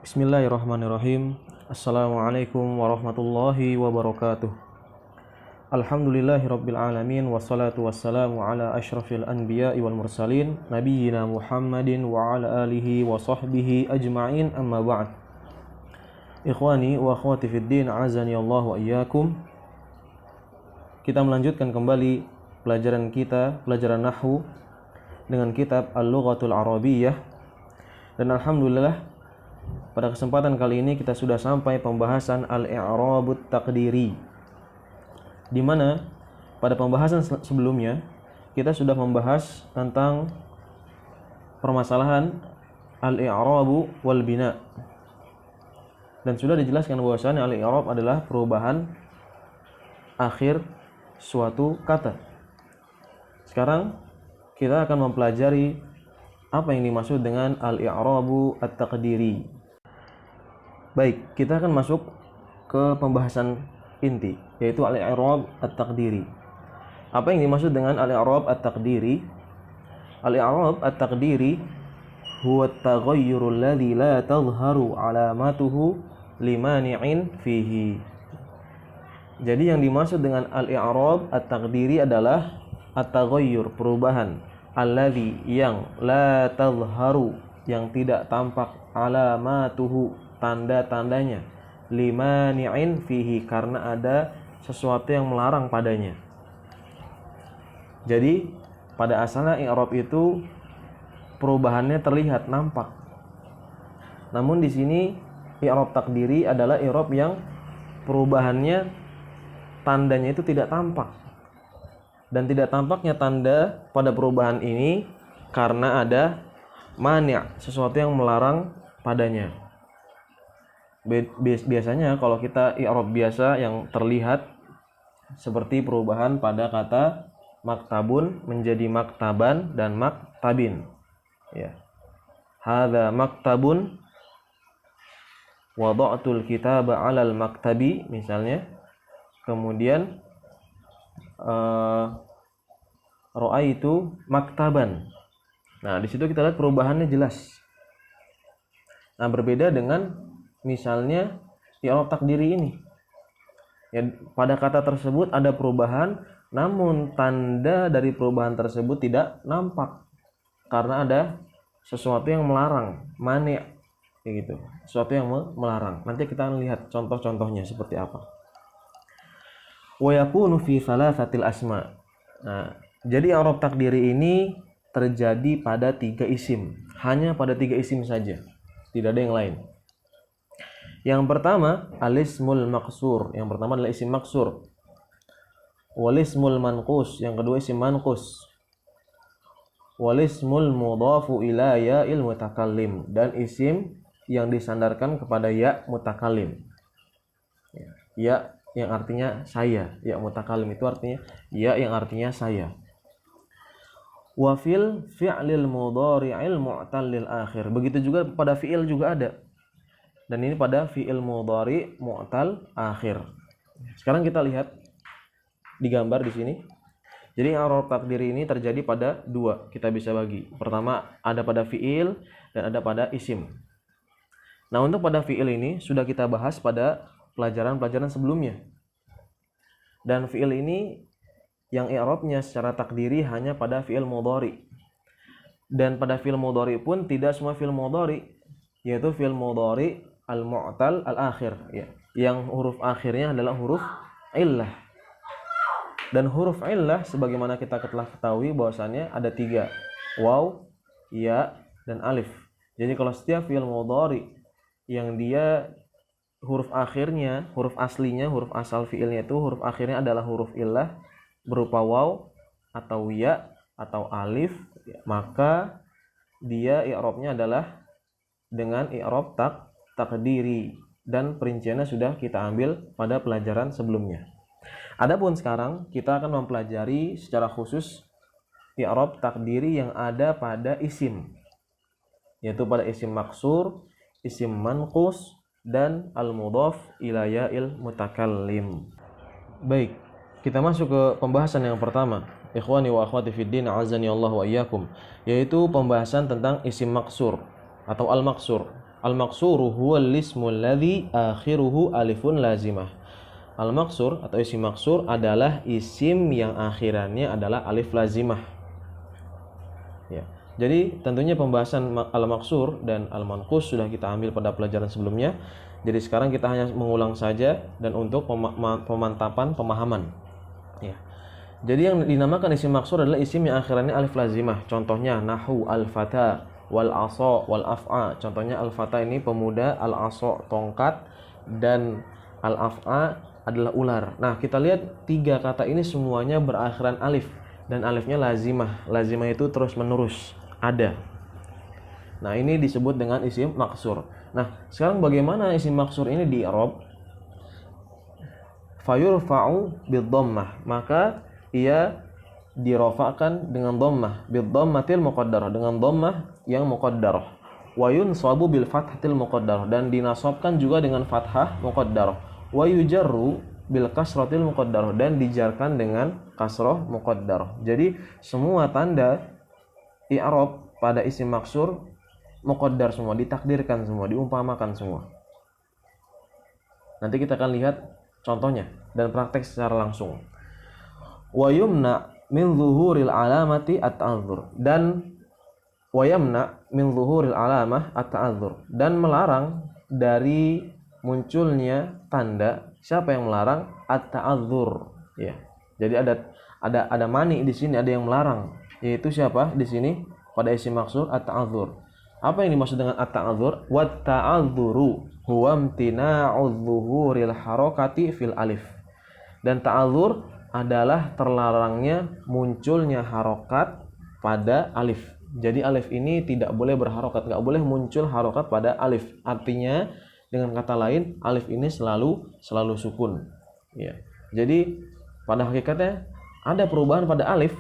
Bismillahirrahmanirrahim. Assalamualaikum warahmatullahi wabarakatuh. Alhamdulillahirabbil alamin wassalatu wassalamu ala asyrafil anbiya'i wal mursalin nabiyyina Muhammadin wa ala alihi wa sahbihi ajma'in, amma ba'd. Ikhwani wa akhwati fid din, azani Allah wa iyyakum. Kita melanjutkan kembali pelajaran nahwu dengan kitab Al-Lughatul Arabiyyah. Dan alhamdulillah pada kesempatan kali ini kita sudah sampai pembahasan al-i'rabut taqdiri, di mana pada pembahasan sebelumnya kita sudah membahas tentang permasalahan al-i'rabu wal bina, dan sudah dijelaskan bahwasanya al-i'rab adalah perubahan akhir suatu kata. Sekarang kita akan mempelajari apa yang dimaksud dengan al-i'rabu at-taqdiri. Baik, kita akan masuk ke pembahasan inti, yaitu al-i'rab at-taqdiri. Apa yang dimaksud dengan al-i'rab at-taqdiri? Al-i'rab at-taqdiri huwa at-taghayyur alladhi la tadhharu alamatuhu limani'in fihi. Jadi yang dimaksud dengan al-i'rab at-taqdiri adalah at-taghayyur, perubahan, alladhi yang la tadhharu, yang tidak tampak, alamatuhu, tanda-tandanya, limani'in fihi, karena ada sesuatu yang melarang padanya. Jadi pada asalnya i'rab itu perubahannya terlihat, nampak. Namun di sini i'rab takdiri adalah i'rab yang perubahannya, tandanya itu tidak tampak. Dan tidak tampaknya tanda pada perubahan ini karena ada mani', sesuatu yang melarang padanya. Biasanya kalau kita i'rab biasa yang terlihat seperti perubahan pada kata maktabun menjadi maktaban dan maktabin. Ya. Hadza maktabun wada'tul kitaba 'alal maktabi, misalnya. Kemudian ra'aitu maktaban. Nah, di situ kita lihat perubahannya jelas. Nah, berbeda dengan misalnya i'rab takdiri ini. Ya, pada kata tersebut ada perubahan, namun tanda dari perubahan tersebut tidak nampak karena ada sesuatu yang melarang, mani', kayak gitu. Sesuatu yang melarang. Nanti kita akan lihat contoh-contohnya seperti apa. Wa yakunu fi thalathatil asma. Nah, jadi i'rab takdiri ini terjadi pada 3 isim, hanya pada 3 isim saja, tidak ada yang lain. Yang pertama al-ismul maqsur, yang pertama adalah isim maqsur. Wal ismul manqus, yang kedua isim manqus. Wal ismul mudhafu ila ya'il mutakallim, dan isim yang disandarkan kepada ya mutakallim. Ya yang artinya saya, ya mutakallim itu artinya ya yang artinya saya. Wa fil fi'lil mudhari'il mu'tallil akhir, begitu juga pada fi'il juga ada. Dan ini pada fi'il mudhari mu'tal akhir. Sekarang kita lihat di gambar di sini. Jadi i'rab takdiri ini terjadi pada 2, kita bisa bagi. Pertama ada pada fi'il dan ada pada isim. Nah, untuk pada fi'il ini sudah kita bahas pada pelajaran-pelajaran sebelumnya. Dan fi'il ini yang i'rabnya secara takdiri hanya pada fi'il mudhari. Dan pada fi'il mudhari pun tidak semua fi'il mudhari, yaitu fi'il mudhari al-mu'tal al-akhir, ya, yang huruf akhirnya adalah huruf illah. Dan huruf illah sebagaimana kita telah ketahui bahwasannya ada 3, waw, ya, dan alif. Jadi kalau setiap fi'il mudhari yang dia huruf akhirnya, huruf aslinya, huruf asal fi'ilnya itu huruf akhirnya adalah huruf illah berupa waw atau ya atau alif, maka dia i'rabnya adalah dengan i'rab takdiri, dan perinciannya sudah kita ambil pada pelajaran sebelumnya. Adapun sekarang kita akan mempelajari secara khusus i'rab takdiri yang ada pada isim, yaitu pada isim maksur, isim manqus, dan al-mudhaf ila ya'il mutakallim. Baik, kita masuk ke pembahasan yang pertama. Ikhwani wa akhwati fid din, azani Allah wa iyyakum, yaitu pembahasan tentang isim maksur atau al-maksur. Al-maqsuru huwal ismul ladzi akhiruhu alifun lazimah. Al-maqsur atau isim maqsur adalah isim yang akhirannya adalah alif lazimah. Ya. Jadi tentunya pembahasan al-maqsur dan al-manqus sudah kita ambil pada pelajaran sebelumnya. Jadi sekarang kita hanya mengulang saja dan untuk pemantapan pemahaman. Ya. Jadi yang dinamakan isim maqsur adalah isim yang akhirannya alif lazimah. Contohnya nahu al-fata wal asa wal af'a. Contohnya al-fata ini pemuda, al-asa tongkat, dan al-af'a adalah ular. Nah, kita lihat tiga kata ini semuanya berakhiran alif dan alifnya lazimah. Lazimah itu terus menerus ada. Nah, ini disebut dengan isim maksur. Nah, sekarang bagaimana isim maksur ini di i'rab? Fayurfa'u bid-dhammah. Maka ia dirofakkan dengan dhammah, bid-dhammatil muqaddarah, dengan dhammah yang muqaddarah. Wa yunsabu bil fathatil muqaddarah, dan dinasabkan juga dengan fathah muqaddarah. Wa yujarru bil kasratil muqaddarah, dan dijarkan dengan kasrah muqaddarah. Jadi semua tanda i'rab pada isim maksur muqaddar semua, ditakdirkan semua, diumpamakan semua. Nanti kita akan lihat contohnya dan praktek secara langsung. Wa yumna min zuhuril alamati at-ta'adzur, dan wa yamna min zuhuril alamah at-ta'adzur, dan melarang dari munculnya tanda. Siapa yang melarang? At-ta'adzur, ya. Jadi ada mani di sini, ada yang melarang, yaitu siapa di sini pada isim maksur at-ta'adzur. Apa yang dimaksud dengan at-ta'adzur? Wat ta'adzuru huwa imtina'udz zuhuril harakati fil alif. Dan ta'adzur adalah terlarangnya munculnya harokat pada alif. Jadi alif ini tidak boleh berharokat, nggak boleh muncul harokat pada alif. Artinya dengan kata lain, alif ini selalu sukun. Ya. Jadi pada hakikatnya ada perubahan pada alif,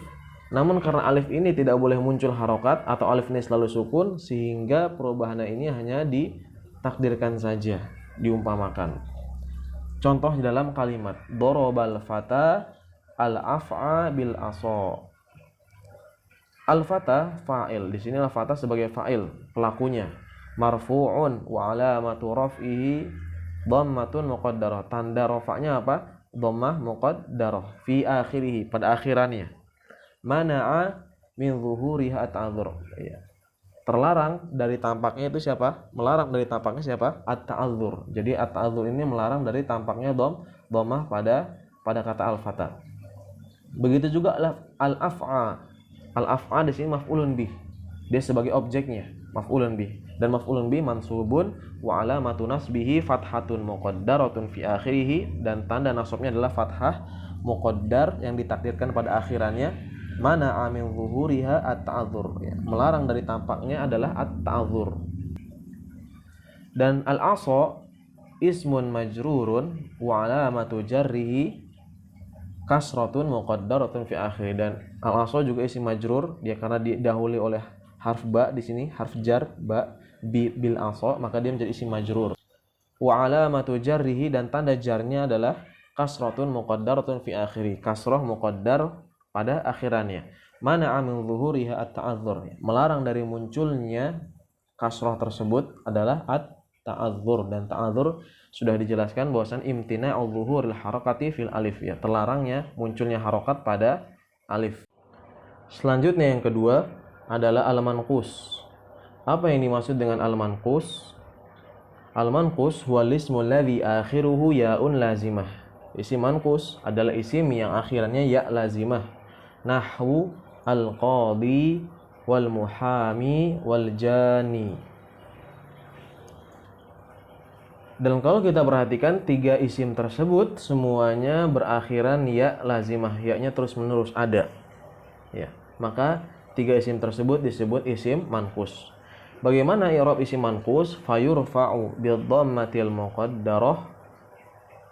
namun karena alif ini tidak boleh muncul harokat atau alif ini selalu sukun, sehingga perubahannya ini hanya ditakdirkan saja, diumpamakan. Contoh di dalam kalimat dorobal fata al-af'a bil asa. Al-fata fa'il. Di sini al-fata sebagai fa'il, pelakunya. Marfu'un wa alamatu raf'ihi dhammatun muqaddarah. Tanda rafa'nya apa? Dhammah muqaddarah fi akhirih, pada akhirannya. Mana'a min zuhuriha at-ta'adzur. Ya. Terlarang dari tampaknya itu siapa? Melarang dari tampaknya siapa? At-ta'adzur. Jadi at-ta'adzur ini melarang dari tampaknya dhammah pada kata al-fata. Begitu juga al-af'a. Al-af'a di sini maf'ulun bih. Dia sebagai objeknya, maf'ulun bih. Dan maf'ulun bih mansubun wa alamatu nasbihi fathatun muqaddaratun fi akhirih, dan tanda nasabnya adalah fathah muqaddar yang ditakdirkan pada akhirannya. Mana amin zuhuriha at-ta'adzur. Ya, melarang dari tampaknya adalah at-ta'adzur. Dan al-asa ismun majrurun wa alamatu jarrihi kasratun muqaddaratun fi akhir. Dan al-asa juga isim majrur, dia karena didahului oleh harf ba di sini, harf jar ba bil asa, maka dia menjadi isim majrur. Wa alamatu jarrihi, dan tanda jarnya adalah kasratun muqaddaratun fi akhiri, kasrah muqaddar pada akhirannya. Mana amin zuhuriha at-ta'adzur. Melarang dari munculnya kasrah tersebut adalah at-ta'adzur. Dan ta'adzur sudah dijelaskan bahwasan imtina'u zuhuril harakati fil alif, ya, terlarangnya munculnya harokat pada alif. Selanjutnya yang kedua adalah al-manqus. Apa yang dimaksud dengan al-manqus? Al-manqus huwa ismul ladzi akhiruhu ya'un lazimah. Isim manqus adalah isim yang akhirannya ya lazimah. Nahwu al-qadi wal muhami wal jani. Dan kalau kita perhatikan tiga isim tersebut semuanya berakhiran ya lazimah, ya-nya terus menerus ada. Ya, maka tiga isim tersebut disebut isim manqus. Bagaimana i'rab isim manqus? Fayurfa'u bid-dhammatil muqaddarah,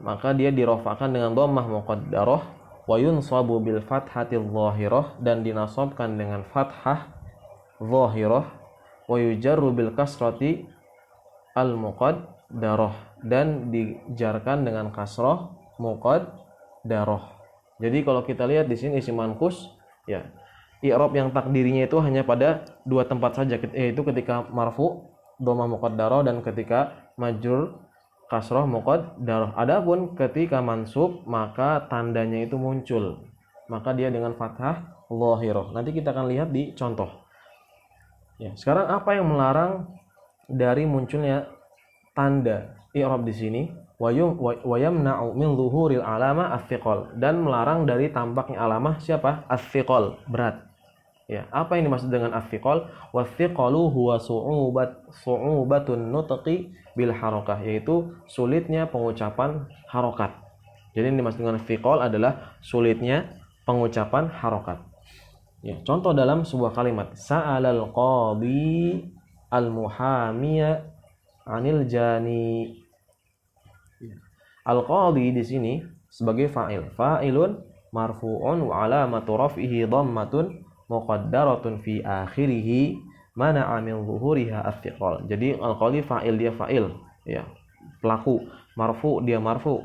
maka dia dirofakkan dengan dhammah muqaddarah. Wa yunsabu bil fathatil zahirah, dan dinasabkan dengan fathah zahirah. Wa yujarru bil kasrati al muqaddarah, dan dijarkan dengan kasrah muqaddarah. Jadi kalau kita lihat di sini isim manqus, ya, i'rab yang takdirinya itu hanya pada dua tempat saja, yaitu ketika marfu dhammah muqaddarah dan ketika majrur kasroh muqaddarah. Adapun ketika mansub maka tandanya itu muncul, maka dia dengan fathah dhahirah. Nanti kita akan lihat di contoh. Ya, sekarang apa yang melarang dari munculnya tanda i'rab di sini? Wa yamna'u min zuhuril alama as-thiqal, dan melarang dari tampaknya alamah siapa? As-thiqal, berat. Ya, apa yang dimaksud dengan as-thiqal? Was-thiqalu huwa su'ubatun nutqi bil harakah, yaitu sulitnya pengucapan harokat. Jadi yang dimaksud dengan thiqal adalah sulitnya pengucapan harokat. Ya, contoh dalam sebuah kalimat, sa'alal qadi al-muhamiya 'anil jani. Ya. Al-qadi di sini sebagai fa'il. Fa'ilun marfu'un wa 'alamatu raf'ihi dhammatun muqaddaratun fi akhirih mana'a min zuhuriha as-thiqal. Jadi al-qadi fa'il, dia fa'il, ya. Pelaku, marfu dia marfu.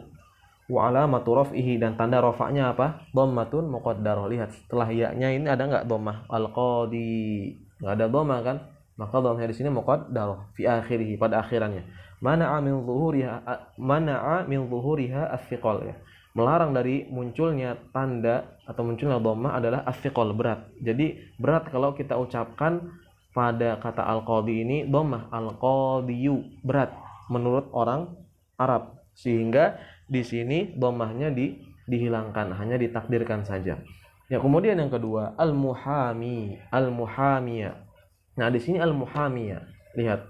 Wa alamatu raf'ihi, dan tanda rafa'nya apa? Dhammatun muqaddarah. Lihat setelah ya-nya ini ada enggak dhammah? Al-qadi. Enggak ada dhammah kan? Maka dhammahnya di sini muqaddarah fi akhirih, pada akhirannya. Mana'a min zuhuriha as-thiqal, ya. Melarang dari munculnya tanda atau munculnya dhammah adalah as-thiqal, berat. Jadi berat kalau kita ucapkan pada kata al-qadi ini dhammah, al-qadiyu, berat menurut orang Arab, sehingga di sini dhammahnya dihilangkan, hanya ditakdirkan saja. Ya, kemudian yang kedua, al-muhami, al-muhamiya. Nah, di sini al-muhamiya, lihat.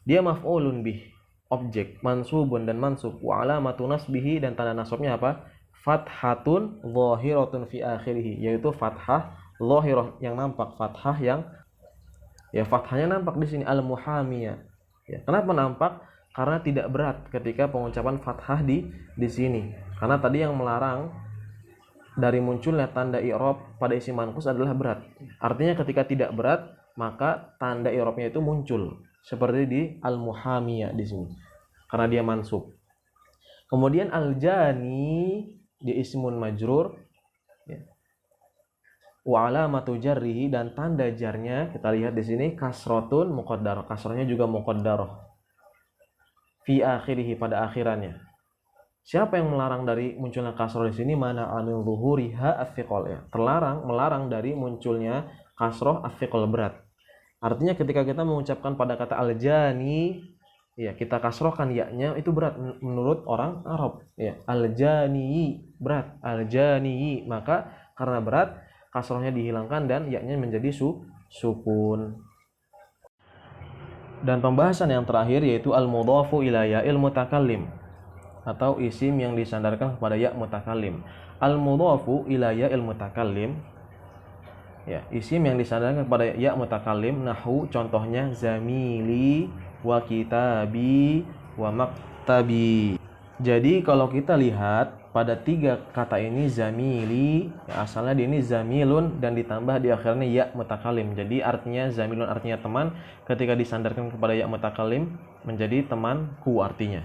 Dia maf'ulun bih, objek, mansubun dan mansub, wa alamatu nasbihi, dan tanda nasabnya apa? Fathatun zahiratun fi akhirih, yaitu fathah zahirah yang nampak, fathah yang, ya, fathahnya nampak di sini, al-muhamiya. Ya, kenapa nampak? Karena tidak berat ketika pengucapan fathah di sini. Karena tadi yang melarang dari munculnya tanda i'rab pada isim manqus adalah berat. Artinya ketika tidak berat, maka tanda i'rabnya itu muncul. Seperti di al-muhamiyah di sini. Karena dia mansub. Kemudian al-jani di ismun majrur, ya. Wa alamatu jarrihi, dan tanda jarnya kita lihat di sini kasrotun muqaddarah. Kasranya juga muqaddarah. Fi akhirih, pada akhirannya. Siapa yang melarang dari munculnya kasroh di sini? Mana anil zuhuriha as-thiqal, ya. Melarang dari munculnya kasroh as-thiqal, berat. Artinya ketika kita mengucapkan pada kata al-jani, ya, kita kasrohkan ya-nya, itu berat menurut orang Arab, ya. Al-jani, berat. Al-jani, maka karena berat kasrohnya dihilangkan dan ya-nya menjadi sukun. Dan pembahasan yang terakhir yaitu al-mudhafu ila ya'il mutakallim, atau isim yang disandarkan kepada ya mutakallim. Al-mudhafu ila ya'il mutakallim, ya, isim yang disandarkan kepada ya mutakallim, nahwu contohnya zamili wa kitabi wa maktabi. Jadi kalau kita lihat pada tiga kata ini, zamili, ya, asalnya dia ini zamilun dan ditambah di akhirnya ya mutakallim. Jadi artinya zamilun artinya teman, ketika disandarkan kepada ya mutakallim menjadi temanku artinya.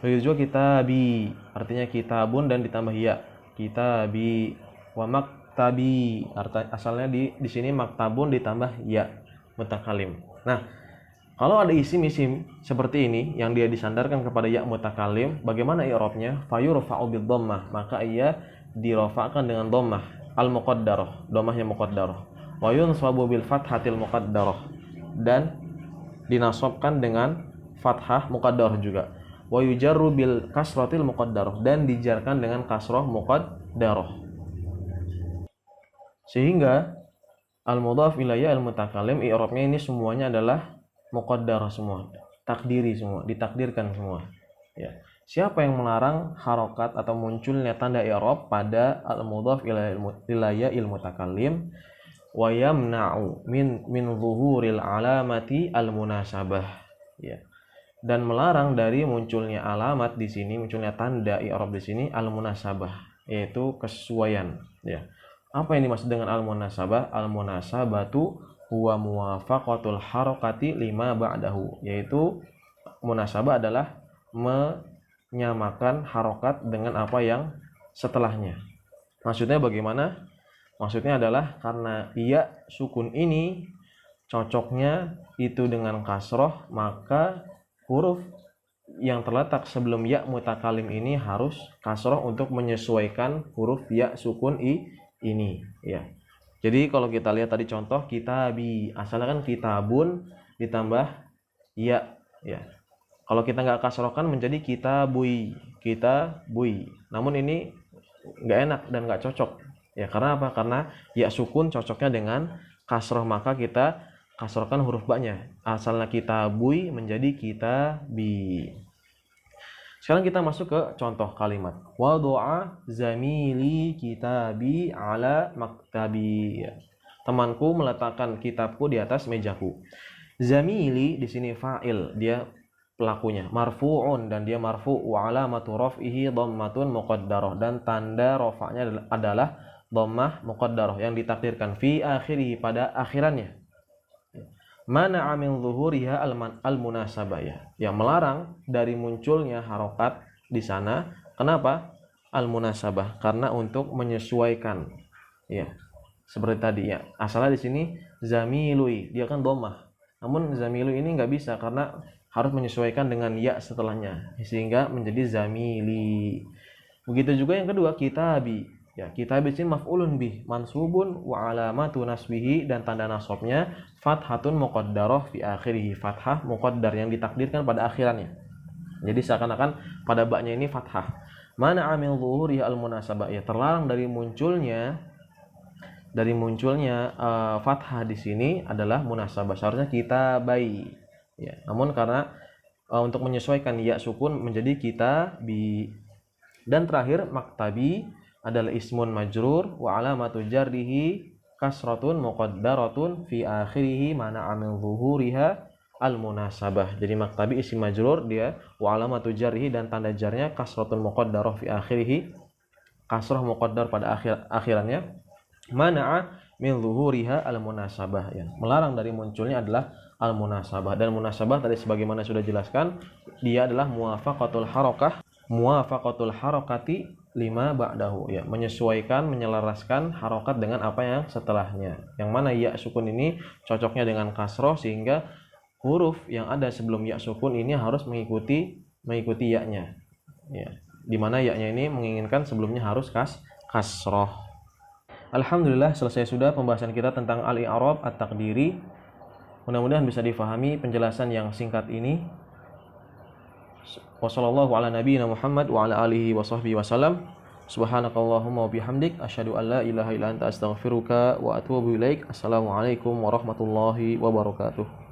Begitu juga kitabi, artinya kitabun dan ditambah ya, kitabi. Wa maktabi, asalnya di sini maktabun ditambah ya mutakallim. Nah, kalau ada isim-isim seperti ini yang dia disandarkan kepada ya mutakallim, bagaimana i'rabnya? Fayurfa'u bid dhammah, maka ia dirafa'kan dengan dhammah al-muqaddarah, dhammahnya muqaddarah. Wa yunsabu bil fathatil muqaddarah, dan dinasabkan dengan fathah muqaddarah juga. Wa yujarru bil kasratil muqaddarah, dan dijarkan dengan kasrah muqaddarah. Sehingga al-mudhaf ila ya al-mutakallim, i'rabnya ini semuanya adalah muqaddarah semua, takdiri semua, ditakdirkan semua. Ya. Siapa yang melarang harokat atau munculnya tanda i'rab pada al-mudhaf ila ya'il mutakallim? Wa yamna'u min zuhuril alamati al-munasabah. Ya. Dan melarang dari munculnya alamat di sini, munculnya tanda i'rab di sini al-munasabah, yaitu kesesuaian. Ya. Apa yang dimaksud dengan al-munasabah? Al-munasabatu huwa muwafaqatul harakati lima ba'dahu, yaitu munasabah adalah menyamakan harokat dengan apa yang setelahnya. Maksudnya bagaimana? Maksudnya adalah karena ya sukun ini cocoknya itu dengan kasroh, maka huruf yang terletak sebelum ya mutakalim ini harus kasroh untuk menyesuaikan huruf ya sukun ini ya. Jadi kalau kita lihat tadi contoh kitabi, asalnya kan kitabun ditambah ya ya. Kalau kita nggak kasrohkan menjadi kitabui. Namun ini nggak enak dan nggak cocok ya. Karena apa? Karena ya sukun cocoknya dengan kasroh, maka kita kasrohkan huruf ba-nya. Asalnya kitabui menjadi kitabi. Sekarang kita masuk ke contoh kalimat. Wadu'a zamili kitabi ala maktabi. Temanku meletakkan kitabku di atas mejaku. Zamili di sini fa'il, dia pelakunya. Marfu'un, dan dia marfu', wa alamatu raf'ihi dhammatun muqaddarah, dan tanda rafa'nya adalah dhammah muqaddarah yang ditakdirkan fi akhirih, pada akhirannya. Mana min zuhuriha al-munasabah ya. Yang melarang dari munculnya harokat di sana. Kenapa? Al-munasabah, karena untuk menyesuaikan. Ya. Seperti tadi ya. Asalnya di sini zamilui, dia kan dhammah. Namun zamilu ini nggak bisa karena harus menyesuaikan dengan ya setelahnya, sehingga menjadi zamili. Begitu juga yang kedua kitabi. Ya, kitabi ini maf'ulun bih, mansubun wa alamatu nasbihi, dan tanda nasabnya fathatun muqaddarah fi akhirih, fathah muqaddar yang ditakdirkan pada akhirannya. Jadi seakan-akan pada ba-nya ini fathah. Mana amil zuhuri al-munasabah, ya terlarang dari munculnya fathah di sini adalah munasabah. Seharusnya kitabai. Ya, namun karena untuk menyesuaikan ya sukun menjadi kitabi. Dan terakhir maktabi adalah ismun majrur wa alamatu jarrihi kasratun muqaddaratun fi akhirih mana amil zuhuriha al munasabah. Jadi maktabi isim majrur, dia wa alamatu jarrihi, dan tanda jarnya kasratun muqaddarah fi akhirih, kasrah muqaddar pada akhirannya, mana min zuhuriha al munasabah, ya melarang dari munculnya adalah al munasabah. Dan munasabah tadi sebagaimana sudah jelaskan, dia adalah muwafaqatul harakati lima ba'dahu, ya menyesuaikan, menyelaraskan harokat dengan apa yang setelahnya. Yang mana ya sukun ini cocoknya dengan kasroh, sehingga huruf yang ada sebelum ya sukun ini harus mengikuti ya-nya. Ya, dimana ya-nya ini menginginkan sebelumnya harus kasroh. Alhamdulillah, selesai sudah pembahasan kita tentang al-i'rab at-taqdiri. Mudah-mudahan bisa difahami penjelasan yang singkat ini. Wassallallahu ala nabiyyina Muhammad wa ala alihi wa sahbihi wasallam. Subhanakallahumma wa bihamdik asyhadu an la ilaha illa anta astaghfiruka wa atubu ilaik. Assalamualaikum warahmatullahi wabarakatuh.